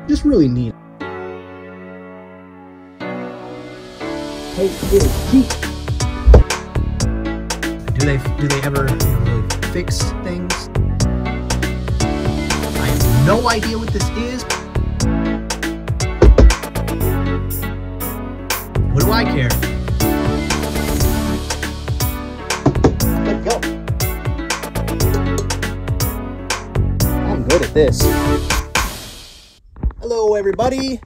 Just really neat. Hey, geek. Do they ever really fix things? I have no idea what this is. What do I care? Let's go. I'm good at this. Hello everybody,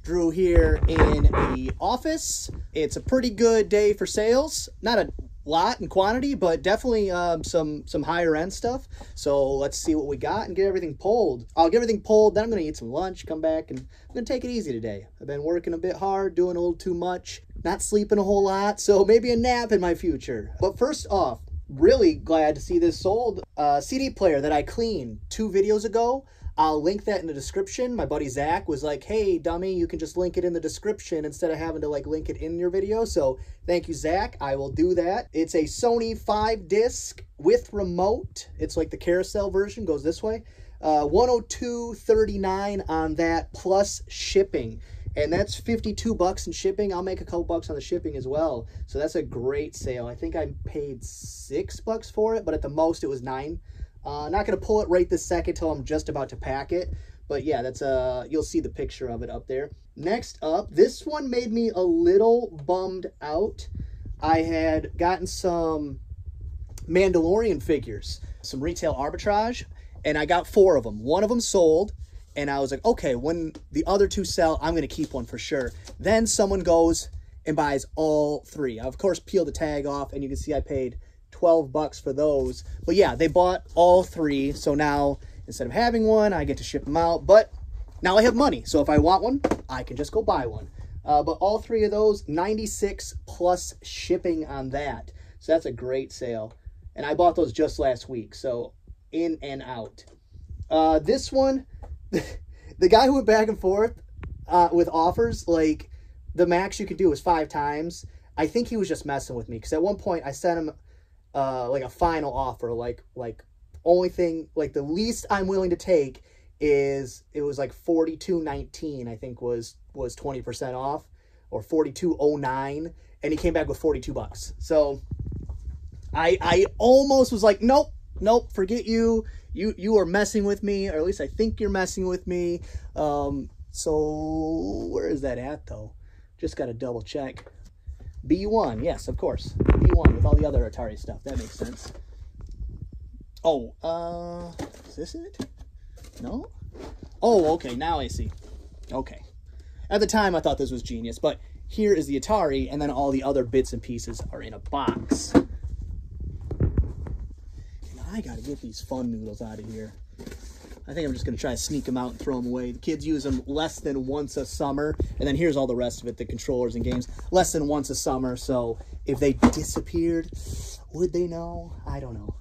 Drew here in the office. It's a pretty good day for sales. Not a lot in quantity, but definitely some higher end stuff. So let's see what we got and get everything pulled. I'll get everything pulled, then I'm gonna eat some lunch, come back, and I'm gonna take it easy today. I've been working a bit hard, doing a little too much, not sleeping a whole lot, so maybe a nap in my future. But first off, really glad to see this sold. CD player that I cleaned 2 videos ago. I'll link that in the description. My buddy Zach was like, hey, dummy, you can just link it in the description instead of having to like link it in your video. So thank you, Zach. I will do that. It's a Sony 5-disc with remote. It's like the carousel version, goes this way. $102.39 on that plus shipping. And that's $52 in shipping. I'll make a couple bucks on the shipping as well. So that's a great sale. I think I paid $6 for it, but at the most it was $9. Not going to pull it right this second till I'm just about to pack it. But yeah, that's you'll see the picture of it up there. Next up, this one made me a little bummed out. I had gotten some Mandalorian figures, some retail arbitrage, and I got 4 of them. One of them sold, and I was like, okay, when the other 2 sell, I'm going to keep one for sure. Then someone goes and buys all 3. I, of course, peeled the tag off, and you can see I paid $12 for those. But yeah, they bought all 3, so now instead of having one, I get to ship them out. But now I have money, so if I want one, I can just go buy one. But all 3 of those, $96 plus shipping on that. So that's a great sale. And I bought those just last week, so in and out. This one, the guy who went back and forth with offers, like the max you could do was 5 times. I think he was just messing with me, because at one point I sent him like a final offer, like only thing, like the least I'm willing to take is, it was like $42.19, I think was 20% off, or $42.09, and he came back with $42. So I almost was like, nope, forget you are messing with me, or at least I think you're messing with me. So where is that at though? Just got to double check. B1, yes, of course. B1 with all the other Atari stuff. That makes sense. Oh, is this it? No? Oh, okay, now I see. Okay. At the time, I thought this was genius, but here is the Atari, and then all the other bits and pieces are in a box. And I gotta get these fun noodles out of here. I think I'm just going to try to sneak them out and throw them away. The kids use them less than once a summer. And then here's all the rest of it, the controllers and games. Less than once a summer. So if they disappeared, would they know? I don't know.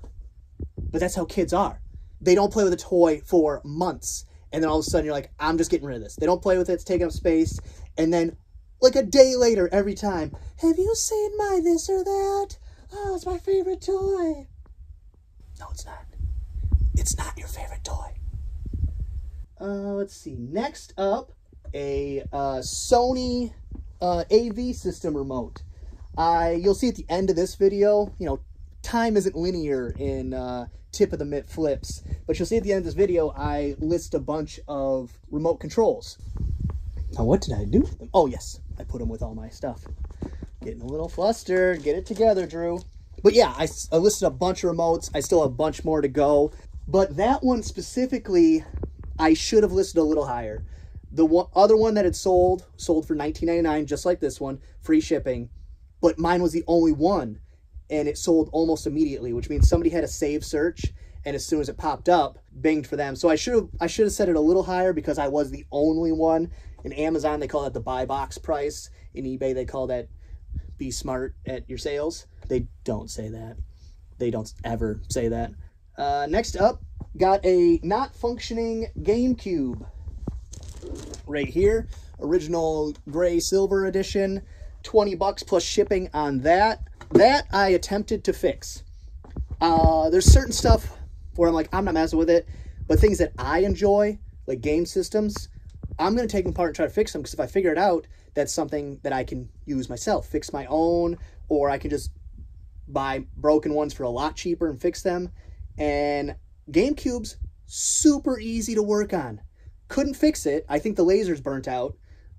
But that's how kids are. They don't play with a toy for months. And then all of a sudden you're like, I'm just getting rid of this. They don't play with it. It's taking up space. And then like a day later, every time, have you seen my this or that? Oh, it's my favorite toy. No, it's not. It's not your favorite toy. Let's see. Next up, a Sony AV system remote. You'll see at the end of this video, you know, time isn't linear in tip of the mitt flips, but you'll see at the end of this video, I list a bunch of remote controls. Now, what did I do with them? Oh, yes, I put them with all my stuff. Getting a little flustered. Get it together, Drew. But yeah, I listed a bunch of remotes. I still have a bunch more to go. But that one specifically, I should have listed a little higher. The other one that had sold for $19.99, just like this one, free shipping. But mine was the only one, and it sold almost immediately, which means somebody had a save search, and as soon as it popped up, binged for them. So I should have set it a little higher because I was the only one. In Amazon, they call that the buy box price. In eBay, they call that be smart at your sales. They don't say that. They don't ever say that. Next up, got a not functioning GameCube right here. Original gray silver edition. $20 plus shipping on that. That I attempted to fix. There's certain stuff where I'm like, I'm not messing with it. But things that I enjoy, like game systems, I'm going to take them apart and try to fix them, because if I figure it out, that's something that I can use myself, fix my own, or I can just buy broken ones for a lot cheaper and fix them. And GameCube's super easy to work on. Couldn't fix it. I think the laser's burnt out,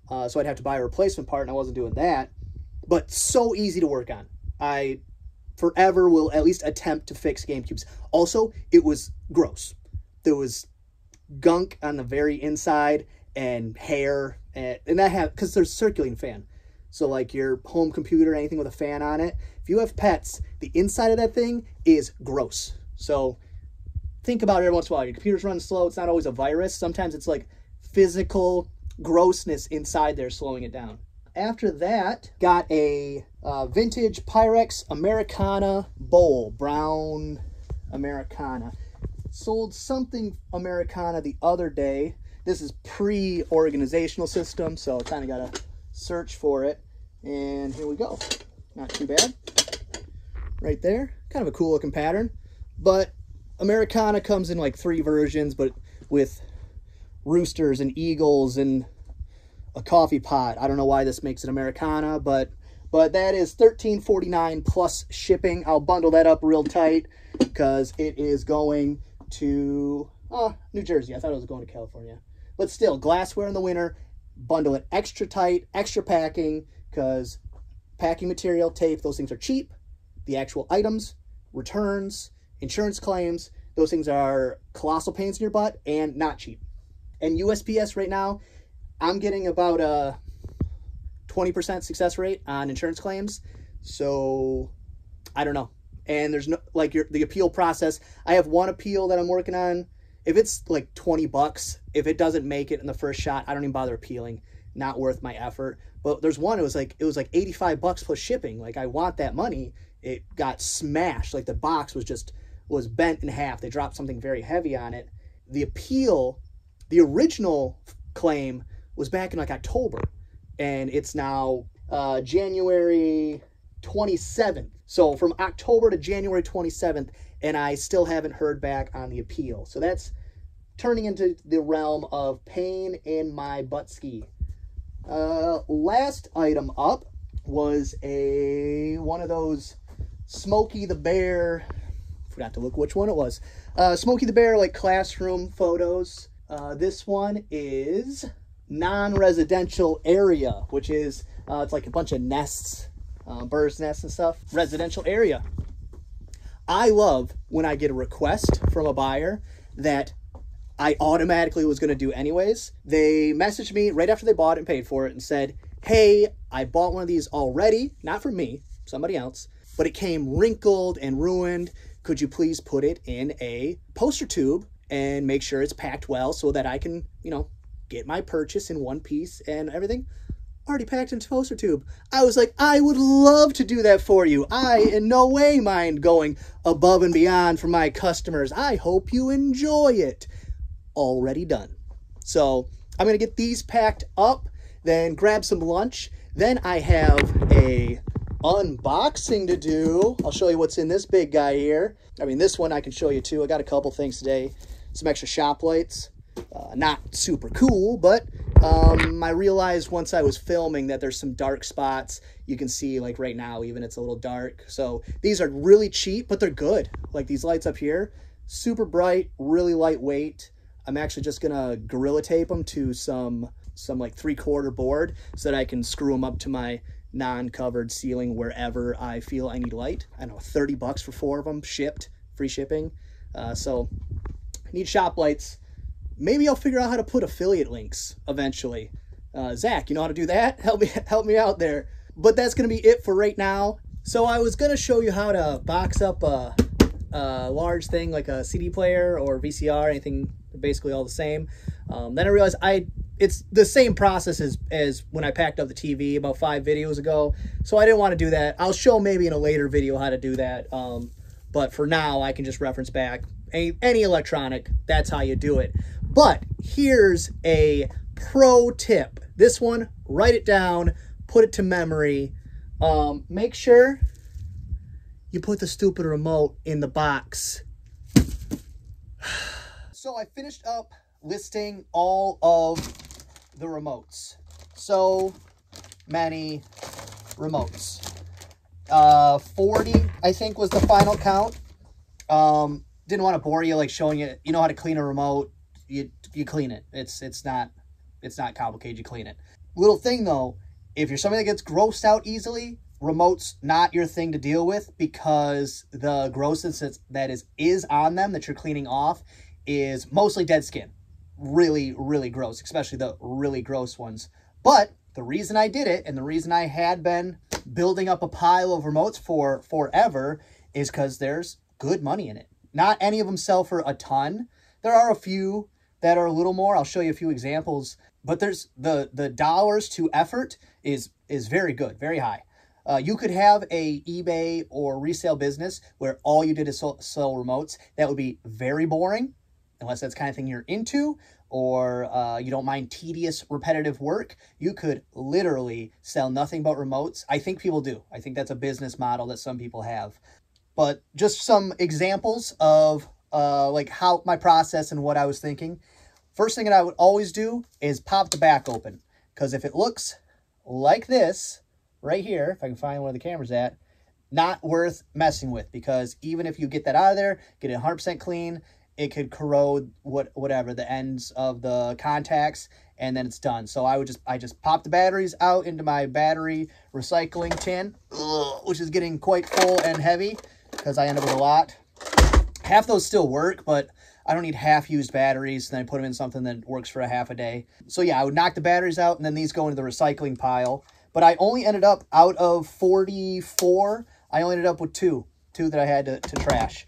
so I'd have to buy a replacement part, and I wasn't doing that. But so easy to work on. I forever will at least attempt to fix GameCubes. Also, it was gross. There was gunk on the very inside and hair, and that have, because there's a circulating fan. So like your home computer, anything with a fan on it, if you have pets, the inside of that thing is gross. So think about it every once in a while. Your computer's running slow. It's not always a virus. Sometimes it's like physical grossness inside there slowing it down. After that, got a vintage Pyrex Americana bowl, brown Americana. Sold something Americana the other day. This is pre-organizational system, so kind of got to search for it. And here we go. Not too bad. Right there. Kind of a cool looking pattern. But Americana comes in like 3 versions, but with roosters and eagles and a coffee pot. I don't know why this makes it Americana, but that is $13.49 plus shipping. I'll bundle that up real tight because it is going to New Jersey. I thought it was going to California. But still, glassware in the winter, bundle it extra tight, extra packing, because packing material, tape, those things are cheap. The actual items, returns, insurance claims, those things are colossal pains in your butt and not cheap. And USPS right now, I'm getting about a 20% success rate on insurance claims. So I don't know. And there's no, like, the appeal process. I have one appeal that I'm working on. If it's like 20 bucks, if it doesn't make it in the first shot, I don't even bother appealing. Not worth my effort. But there's one, it was like 85 bucks plus shipping. Like, I want that money. It got smashed. Like, the box was bent in half. They dropped something very heavy on it. The appeal, the original claim was back in like October, and it's now January 27th. So from October to January 27th, and I still haven't heard back on the appeal. So that's turning into the realm of pain in my butt ski. Last item up was one of those Smokey the Bear, forgot to look which one it was, Smokey the Bear like classroom photos. This one is non-residential area, which is it's like a bunch of nests, birds' nests and stuff. Residential area. I love when I get a request from a buyer that I automatically was going to do anyways. They messaged me right after they bought it and paid for it and said, hey, I bought one of these already, not from me, somebody else, but it came wrinkled and ruined. Could you please put it in a poster tube and make sure it's packed well so that I can, you know, get my purchase in one piece and everything already packed into poster tube. I was like, I would love to do that for you. I in no way mind going above and beyond for my customers. I hope you enjoy it. Already done. So I'm going to get these packed up, then grab some lunch. Then I have a unboxing to do. I'll show you what's in this big guy here. I mean, this one I can show you too. I got a couple things today. Some extra shop lights. Not super cool, but I realized once I was filming that there's some dark spots. You can see, like right now, even it's a little dark. So these are really cheap, but they're good. Like these lights up here, super bright, really lightweight. I'm actually just gonna Gorilla Tape them to some like 3/4 board so that I can screw them up to my non-covered ceiling wherever I feel I need light. I don't know, 30 bucks for 4 of them, shipped, free shipping. So I need shop lights. Maybe I'll figure out how to put affiliate links eventually. Zach, you know how to do that? Help me out there. But that's going to be it for right now. So I was going to show you how to box up a large thing like a CD player or VCR, anything basically all the same. Then I realized it's the same process as when I packed up the TV about 5 videos ago. So I didn't want to do that. I'll show maybe in a later video how to do that. But for now, I can just reference back any electronic. That's how you do it. But here's a pro tip. This one, write it down, put it to memory. Make sure you put the stupid remote in the box. So I finished up listing all of the remotes. So many remotes. 40, I think, was the final count. Didn't want to bore you, like showing you, you know how to clean a remote. You clean it. It's not complicated. You clean it. Little thing though, if you're somebody that gets grossed out easily, remotes not your thing to deal with, because the grossness that is on them that you're cleaning off is mostly dead skin. Really, really gross, especially the really gross ones. But the reason I did it, and the reason I had been building up a pile of remotes for forever, is because there's good money in it. Not any of them sell for a ton. There are a few that are a little more. I'll show you a few examples. But there's the dollars to effort is very good, very high. You could have a eBay or resale business where all you did is sell remotes. That would be very boring, unless that's the kind of thing you're into, or you don't mind tedious, repetitive work. You could literally sell nothing but remotes. I think people do. I think that's a business model that some people have. But just some examples of like how my process and what I was thinking. First thing that I would always do is pop the back open, because if it looks like this right here, if I can find where the camera's at, not worth messing with, because even if you get that out of there, get it 100% clean, it could corrode whatever the ends of the contacts, and then it's done. So I just pop the batteries out into my battery recycling tin, which is getting quite full and heavy because I end up with a lot. Half those still work, but I don't need half-used batteries. Then I put them in something that works for a half a day. So yeah, I would knock the batteries out, and then these go into the recycling pile. But I only ended up, out of 44, I only ended up with two that I had to trash.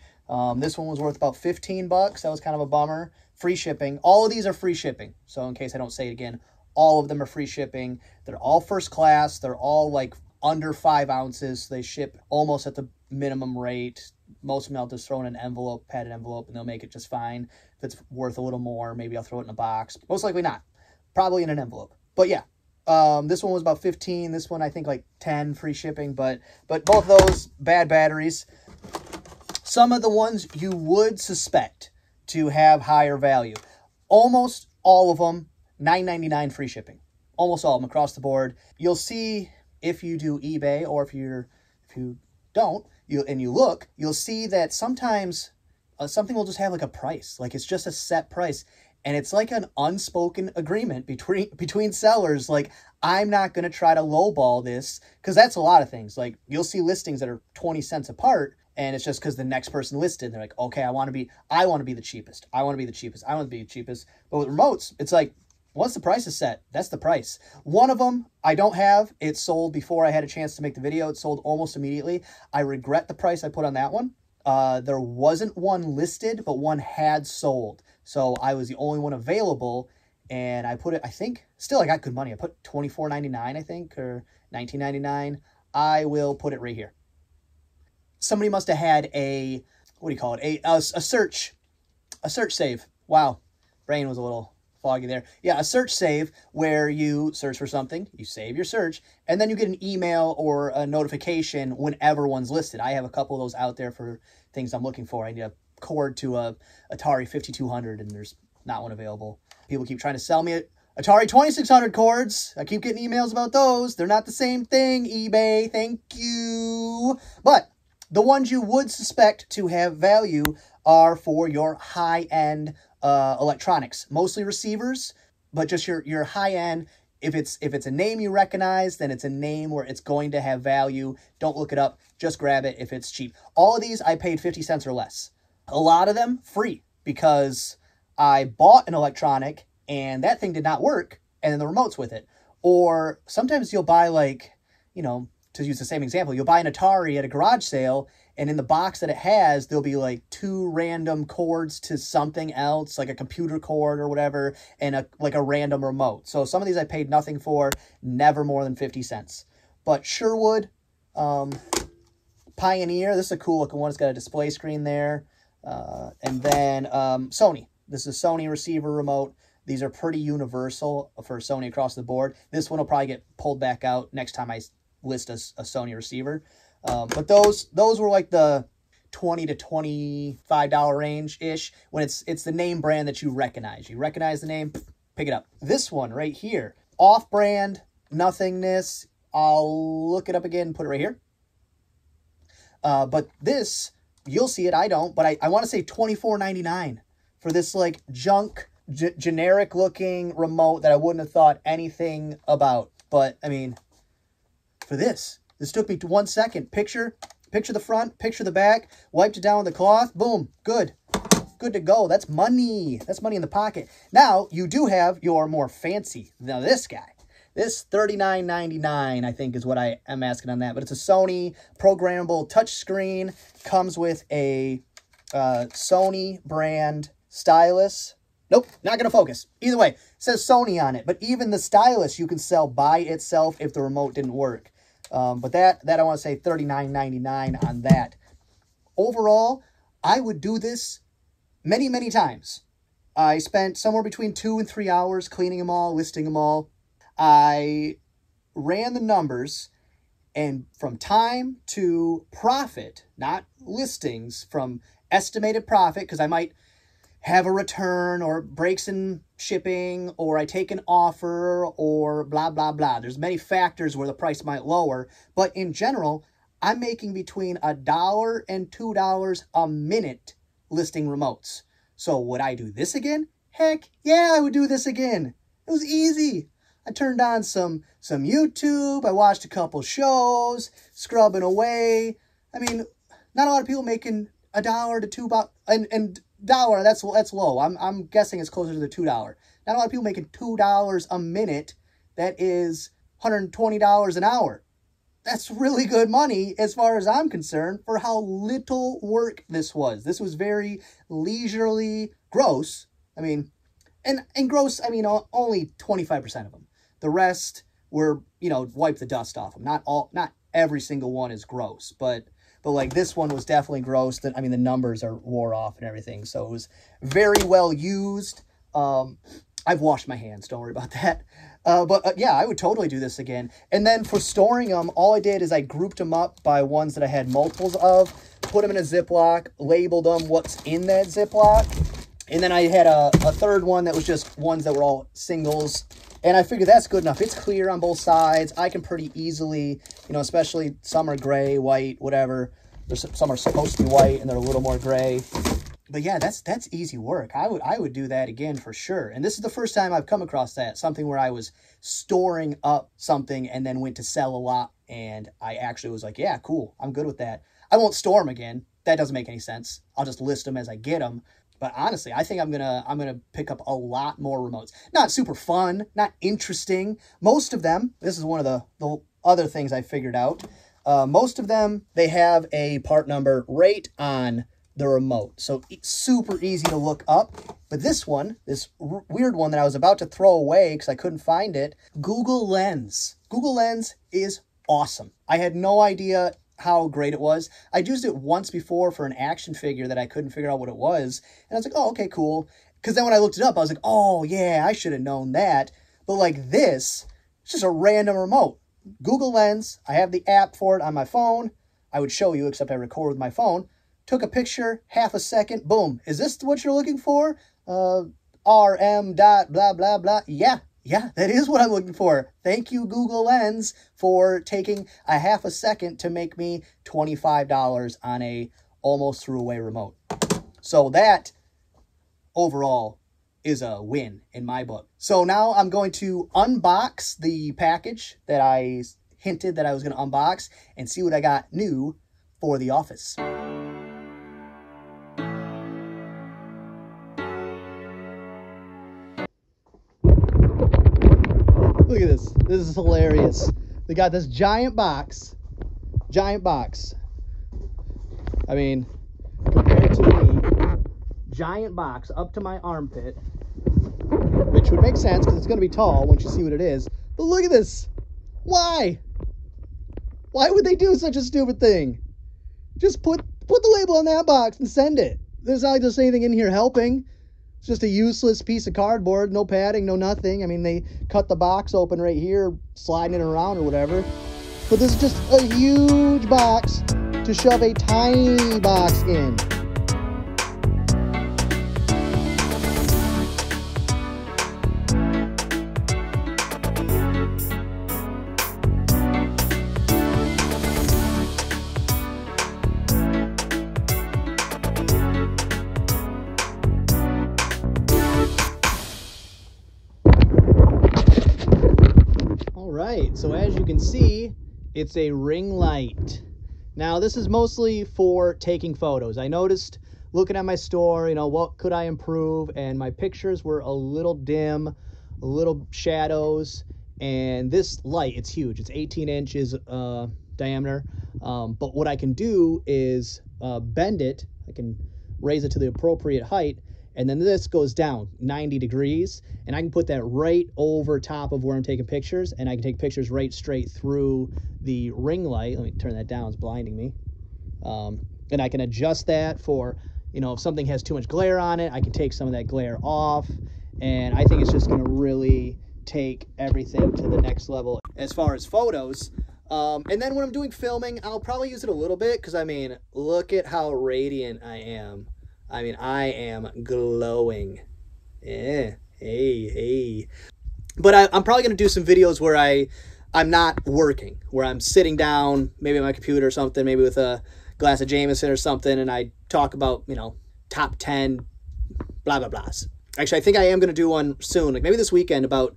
This one was worth about 15 bucks. That was kind of a bummer. Free shipping. All of these are free shipping. So in case I don't say it again, all of them are free shipping. They're all first class. They're all like under 5 ounces. They ship almost at the minimum rate. Most of them I'll just throw in an envelope, padded envelope, and they'll make it just fine. If it's worth a little more, maybe I'll throw it in a box. Most likely not. Probably in an envelope. But yeah, this one was about 15. This one I think like 10 free shipping. But both those bad batteries. Some of the ones you would suspect to have higher value. Almost all of them, $9.99 free shipping. Almost all of them across the board. You'll see if you do eBay, or if you don't, you'll see that sometimes something will just have like a price. Like it's just a set price. And it's like an unspoken agreement between sellers. Like, I'm not going to try to lowball this, because that's a lot of things. Like, you'll see listings that are 20 cents apart, and it's just because the next person listed. They're like, okay, I want to be the cheapest. I want to be the cheapest. I want to be the cheapest. But with remotes, it's like, once the price is set, that's the price. One of them I don't have. It sold before I had a chance to make the video. It sold almost immediately. I regret the price I put on that one. There wasn't one listed, but one had sold. So I was the only one available, and I put it, I think, still I got good money. I put $24.99, I think, or $19.99. I will put it right here. Somebody must have had a, what do you call it? A search save. Wow. Brain was a little foggy there. Yeah, a search save where you search for something, you save your search, and then you get an email or a notification whenever one's listed. I have a couple of those out there for things I'm looking for. I need a cord to a Atari 5200, and there's not one available. People keep trying to sell me Atari 2600 cords. I keep getting emails about those. They're not the same thing, eBay. Thank you. But the ones you would suspect to have value are for your high-end electronics, mostly receivers, but just your high-end. If it's a name you recognize, then it's a name where it's going to have value. Don't look it up. Just grab it if it's cheap. All of these I paid 50 cents or less. A lot of them free, because I bought an electronic and that thing did not work, and then the remote's with it. Or sometimes you'll buy, like, you know, to use the same example, you'll buy an Atari at a garage sale, and in the box that it has, there'll be like 2 random cords to something else, like a computer cord or whatever, and like a random remote. So some of these I paid nothing for, never more than 50 cents. But Sherwood, Pioneer, this is a cool looking one. It's got a display screen there. And then Sony. This is a Sony receiver remote. These are pretty universal for Sony across the board. This one will probably get pulled back out next time I list a Sony receiver. But those were like the $20 to $25 range-ish, when it's the name brand that you recognize. You recognize the name, pick it up. This one right here, off-brand, nothingness. I'll look it up again and put it right here. But this, you'll see it, I don't, but I want to say $24.99 for this like junk, generic looking remote that I wouldn't have thought anything about. But I mean, for this took me 1 second. Picture the front, picture the back, wiped it down with a cloth, boom, good to go. That's money. That's money in the pocket. Now, you do have your more fancy, now this guy. This $39.99, I think, is what I am asking on that. But it's a Sony programmable touchscreen. Comes with a Sony brand stylus. Nope, not going to focus. Either way, it says Sony on it. But even the stylus you can sell by itself if the remote didn't work. But that I want to say $39.99 on that. Overall, I would do this many, many times. I spent somewhere between 2 and 3 hours cleaning them all, listing them all. I ran the numbers, and from time to profit, not listings, from estimated profit, because I might have a return or breaks in shipping, or I take an offer, or blah, blah, blah. There's many factors where the price might lower, but in general, I'm making between $1 and $2 a minute listing remotes. So would I do this again? Heck yeah, I would do this again. It was easy. I turned on some YouTube. I watched a couple shows, scrubbing away. I mean, not a lot of people making $1 to $2, and dollar, that's low. I'm guessing it's closer to the $2. Not a lot of people making $2 a minute. That is $120 an hour. That's really good money as far as I'm concerned for how little work this was. This was very leisurely, gross. I mean, and gross, I mean, only 25% of them. The rest were, you know, wipe the dust off them. Not every single one is gross, but like this one was definitely gross. I mean, the numbers are wore off and everything. So it was very well used. I've washed my hands. Don't worry about that. Yeah, I would totally do this again. And then for storing them, all I did is I grouped them up by ones that I had multiples of, put them in a Ziploc, labeled them what's in that Ziploc. And then I had a third one that was just ones that were all singles. And I figured that's good enough. It's clear on both sides. I can pretty easily, you know, especially some are gray, white, whatever. Some are supposed to be white and they're a little more gray. But yeah, that's easy work. I would do that again for sure. And this is the first time I've come across that. Something where I was storing up something and then went to sell a lot. And I actually was like, yeah, cool. I'm good with that. I won't store them again. That doesn't make any sense. I'll just list them as I get them. But honestly, I think I'm gonna pick up a lot more remotes. Not super fun, not interesting. Most of them, this is one of the other things I figured out. Most of them, they have a part number right on the remote. So it's super easy to look up. But this one, this weird one that I was about to throw away because I couldn't find it, Google Lens. Google Lens is awesome. I had no idea how great it was. I'd used it once before for an action figure that I couldn't figure out what it was. And I was like, oh, okay, cool. Because then when I looked it up, I was like, oh, yeah, I should have known that. But like this, it's just a random remote. Google Lens, I have the app for it on my phone. I would show you, except I record with my phone. Took a picture, half a second, boom. Is this what you're looking for? RM dot blah, blah, blah. Yeah, that is what I'm looking for. Thank you, Google Lens, for taking a half a second to make me $25 on a almost threw away remote. So that overall is a win in my book. So now I'm going to unbox the package that I hinted that I was going to unbox and see what I got new for the office. Look at this. This is hilarious. They got this giant box. Giant box. I mean, compared to me, giant box up to my armpit, which would make sense because it's going to be tall once you see what it is. But look at this. Why? Why would they do such a stupid thing? Just put the label on that box and send it. There's not like there's anything in here helping. It's just a useless piece of cardboard, no padding, no nothing. I mean, they cut the box open right here, sliding it around or whatever. But this is just a huge box to shove a tiny box in. All right, so as you can see, it's a ring light. Now this is mostly for taking photos. I noticed looking at my store, you know, what could I improve? And my pictures were a little dim, a little shadows. And this light, it's huge. It's 18 inches diameter. But what I can do is bend it. I can raise it to the appropriate height. And then this goes down 90 degrees. And I can put that right over top of where I'm taking pictures. And I can take pictures right straight through the ring light. Let me turn that down, it's blinding me. And I can adjust that for, you know, if something has too much glare on it, I can take some of that glare off. And I think it's just gonna really take everything to the next level as far as photos. And then when I'm doing filming, I'll probably use it a little bit because, I mean, look at how radiant I am. I mean, I am glowing. Yeah, hey. But I'm probably going to do some videos where I'm not working, where I'm sitting down, maybe on my computer or something, maybe with a glass of Jameson or something, and I talk about, you know, top 10 blah, blah, blahs. Actually, I think I am going to do one soon, like maybe this weekend, about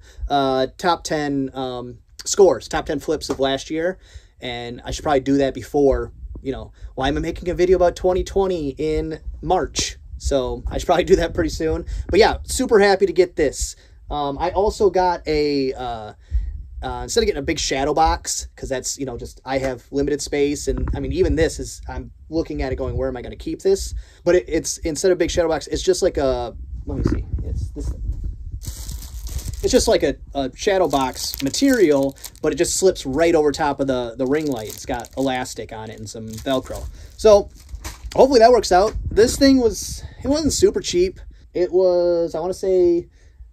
top 10 scores, top 10 flips of last year. And I should probably do that before, you know, why am I making a video about 2020 in March? So I should probably do that pretty soon. But yeah, super happy to get this. I also got a, instead of getting a big shadow box, because that's, you know, just, I have limited space. And I mean, even this is, I'm looking at it going, where am I going to keep this? But it's, instead of big shadow box, it's just like a, let me see, it's this. It's just like a shadow box material, but it just slips right over top of the ring light. It's got elastic on it and some Velcro. So hopefully that works out. This thing it wasn't super cheap. It was, I want to say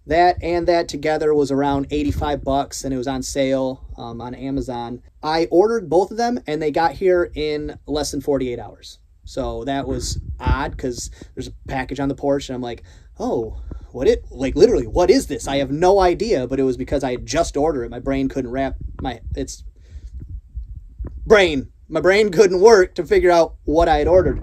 that and that together was around 85 bucks, and it was on sale on Amazon. I ordered both of them and they got here in less than 48 hours. So that was odd because there's a package on the porch and I'm like, oh, literally, what is this? I have no idea, but it was because I had just ordered it. My brain couldn't my brain couldn't work to figure out what I had ordered.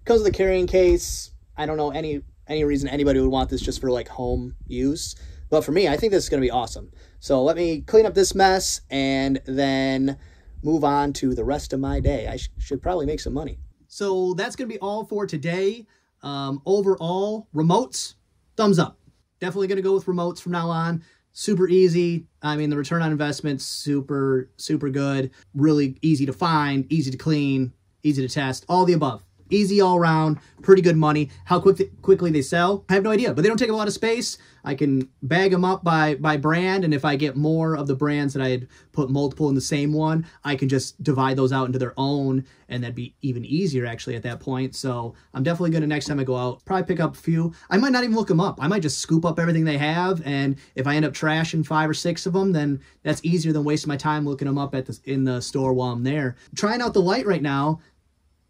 Because of the carrying case, I don't know any reason anybody would want this just for like home use. But for me, I think this is going to be awesome. So let me clean up this mess and then move on to the rest of my day. I should probably make some money. So that's going to be all for today. Overall, remotes, thumbs up. Definitely going to go with remotes from now on. Super easy. I mean, the return on investment, super, super good. Really easy to find, easy to clean, easy to test, all the above. Easy all around, pretty good money. How quickly they sell, I have no idea, but they don't take a lot of space. I can bag them up by brand, and if I get more of the brands that I had put multiple in the same one, I can just divide those out into their own, and that'd be even easier actually at that point. So I'm definitely going to, next time I go out, probably pick up a few. I might not even look them up. I might just scoop up everything they have, and if I end up trashing 5 or 6 of them, then that's easier than wasting my time looking them up in the store while I'm there. Trying out the light right now.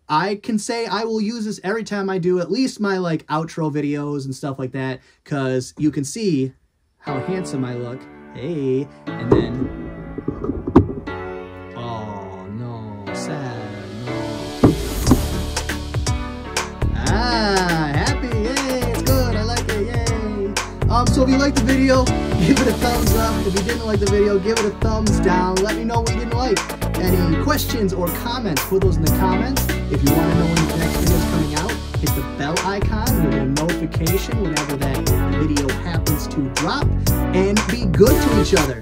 I can say I will use this every time I do at least my like outro videos and stuff like that, because you can see how handsome I look. Hey, and then, oh no, sad, no. Ah, happy, yay, it's good, I like it, yay. So if you liked the video, give it a thumbs up. If you didn't like the video, give it a thumbs down. Let me know what you didn't like. Any questions or comments, put those in the comments. If you want to know when the next video is coming out, hit the bell icon. You'll get a notification whenever that video happens to drop. And be good to each other.